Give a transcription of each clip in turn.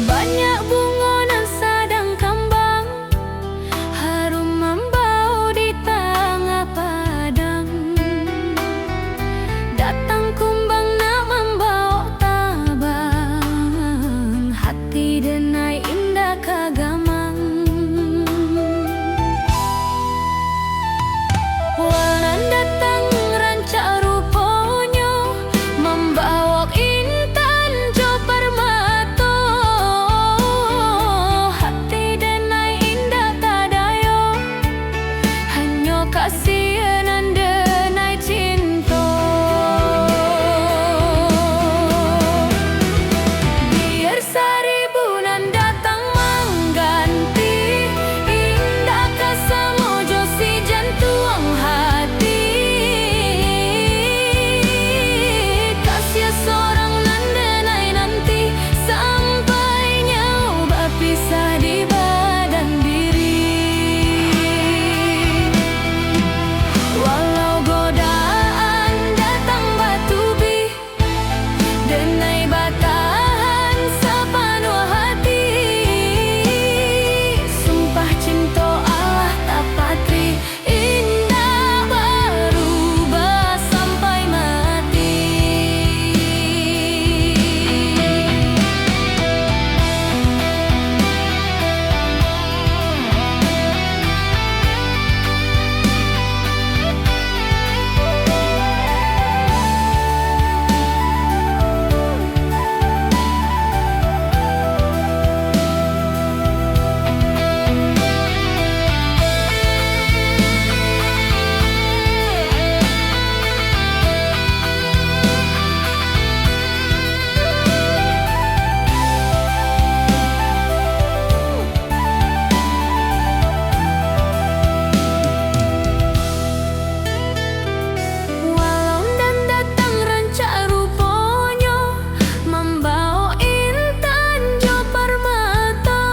Banyak bunga nan sedang kembang, harum membau di tengah padang. Datang kumbang nak membawa tabang, hati denai indah kagamang. Walan datang rancak ruponya, membawa intan jo permata. Hati denai indah tadayo, hanya kasihan denai cinta. Biar seribu nan datang mengganti, indah kasamojo si jantung hati. Kasih seorang nan denai nanti, sampai nyawa berpisah di badan diri. Walau godaan datang batubi, denai batahan sepenuh hati. Sumpah cinta Allah tak patri, indah berubah sampai mati. Walau dan datang rancak ruponya, membawa intan jo permata.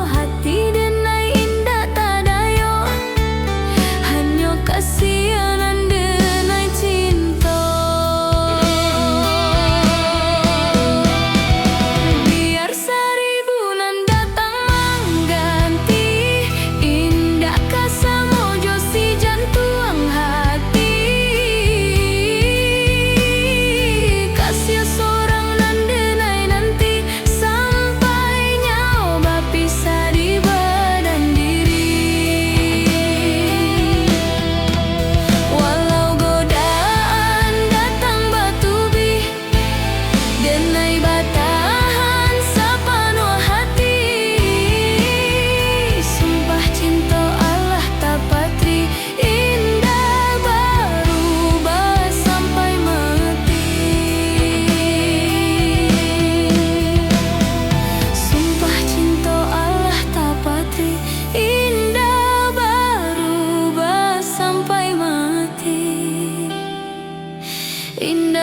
Hati denai indah tadayo, hanya kasihan denai cinta. Biar seribu nan datang mengganti, indah kasamojo si jantung hati. Kasih seorang nan denai nanti, sampai nyawa berpisah di badan diri. Walau godaan datang batubi, denai batahan sepenuh hati. Sumpah cinta Allah tak patri, indah berubah sampai mati. Sumpah cinta Allah tak patri, indah berubah sampai mati. Indah